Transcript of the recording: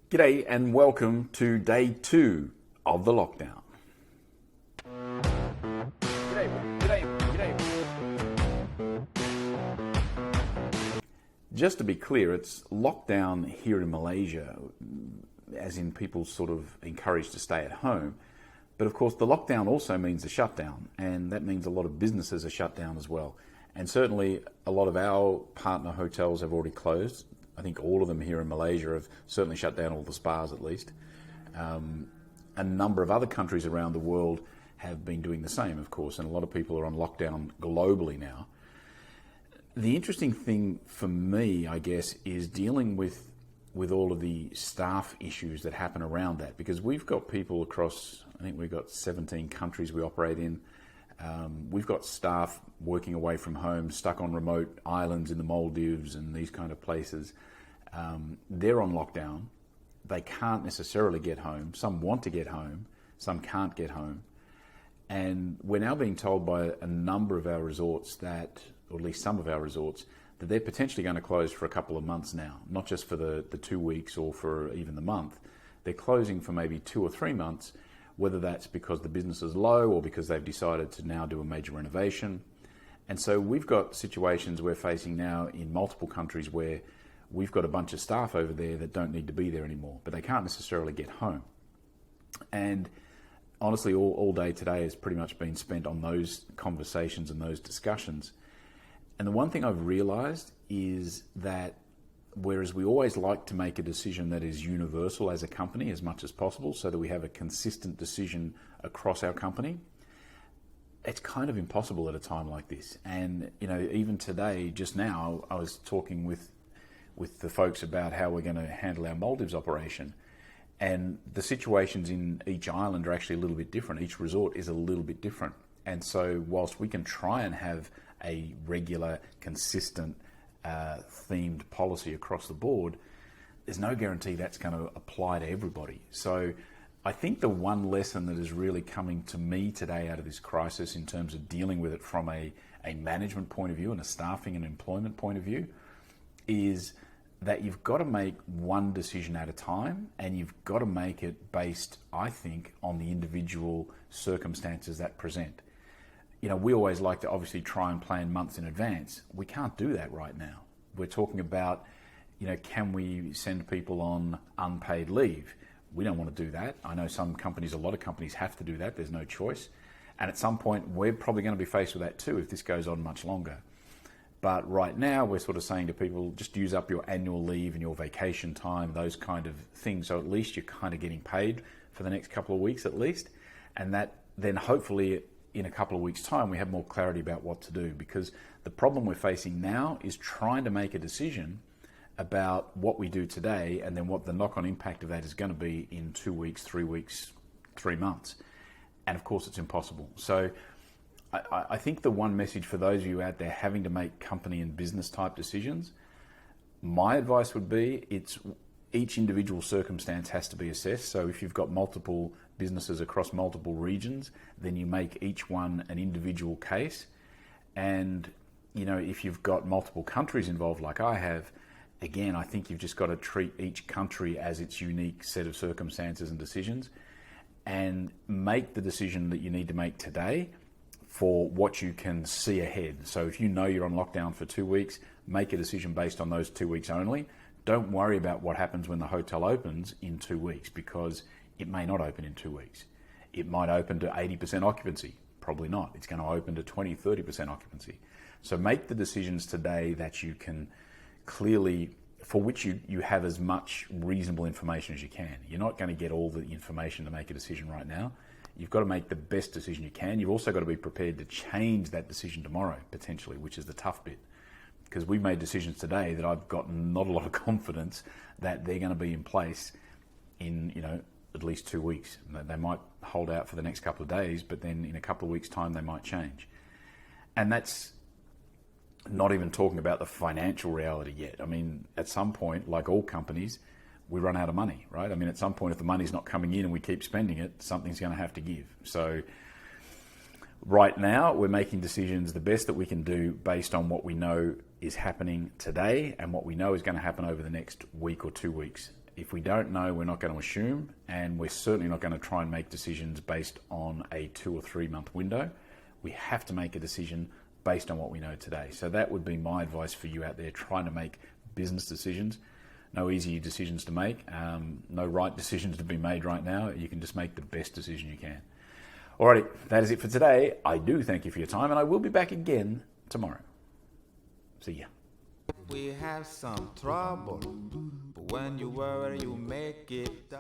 G'day and welcome to day 2 of the lockdown. Just to be clear, it's lockdown here in Malaysia, as in people sort of encouraged to stay at home. But of course, the lockdown also means a shutdown, and that means a lot of businesses are shut down as well. And certainly a lot of our partner hotels have already closed. I think all of them here in Malaysia have certainly shut down, all the spas at least. A number of other countries around the world have been doing the same, of course, and a lot of people are on lockdown globally now. The interesting thing for me, I guess, is dealing with all of the staff issues that happen around that, because we've got people across, I think we've got 17 countries we operate in. We've got staff working away from home, stuck on remote islands in the Maldives and these kind of places. They're on lockdown. They can't necessarily get home. Some want to get home, some can't get home. And we're now being told by a number of our resorts that, or at least some of our resorts, that they're potentially going to close for a couple of months now, not just for the 2 weeks or for even the month. They're closing for maybe 2 or 3 months, whether that's because the business is low or because they've decided to now do a major renovation. And so we've got situations we're facing now in multiple countries where we've got a bunch of staff over there that don't need to be there anymore, but they can't necessarily get home. And honestly, all day today has pretty much been spent on those conversations and those discussions. And the one thing I've realized is that whereas we always like to make a decision that is universal as a company as much as possible so that we have a consistent decision across our company, it's kind of impossible at a time like this. And, you know, even today, just now, I was talking with the folks about how we're going to handle our Maldives operation. And the situations in each island are actually a little bit different. Each resort is a little bit different. And so whilst we can try and have a regular, consistent, themed policy across the board, there's no guarantee that's going to apply to everybody. So I think the one lesson that is really coming to me today out of this crisis in terms of dealing with it from a management point of view and a staffing and employment point of view is that you've got to make one decision at a time, and you've got to make it based, I think, on the individual circumstances that present. You know, we always like to obviously try and plan months in advance. We can't do that right now. We're talking about, you know, can we send people on unpaid leave? We don't want to do that. I know some companies, a lot of companies have to do that. There's no choice. And at some point, we're probably going to be faced with that too if this goes on much longer. But right now, we're sort of saying to people, just use up your annual leave and your vacation time, those kind of things. So at least you're kind of getting paid for the next couple of weeks at least. And that then hopefully in a couple of weeks' time, we have more clarity about what to do, because the problem we're facing now is trying to make a decision about what we do today and then what the knock-on impact of that is going to be in 2 weeks, 3 weeks, 3 months. And of course, it's impossible. So I think the one message for those of you out there having to make company and business type decisions, my advice would be each individual circumstance has to be assessed. So if you've got multiple businesses across multiple regions, then you make each one an individual case. And, you know, if you've got multiple countries involved like I have, again, I think you've just got to treat each country as its unique set of circumstances and decisions and make the decision that you need to make today for what you can see ahead. So if you know you're on lockdown for 2 weeks, make a decision based on those 2 weeks only. Don't worry about what happens when the hotel opens in 2 weeks, because it may not open in 2 weeks. It might open to 80% occupancy. Probably not. It's going to open to 20, 30% occupancy. So make the decisions today that you can clearly, for which you have as much reasonable information as you can. You're not going to get all the information to make a decision right now. You've got to make the best decision you can. You've also got to be prepared to change that decision tomorrow, potentially, which is the tough bit. Because we've made decisions today that I've got not a lot of confidence that they're going to be in place in, you know, at least 2 weeks. They might hold out for the next couple of days, but then in a couple of weeks' time, they might change. And that's not even talking about the financial reality yet. I mean, at some point, like all companies, we run out of money, right? I mean, at some point, if the money's not coming in and we keep spending it, something's going to have to give. So right now, we're making decisions the best that we can do based on what we know is happening today and what we know is going to happen over the next week or 2 weeks. If we don't know, we're not going to assume, and we're certainly not going to try and make decisions based on a 2 or 3 month window. We have to make a decision based on what we know today. So that would be my advice for you out there trying to make business decisions. No easy decisions to make, no right decisions to be made right now. You can just make the best decision you can. Alrighty, that is it for today. I do thank you for your time, and I will be back again tomorrow. See ya. We have some trouble, but when you worry, you make it.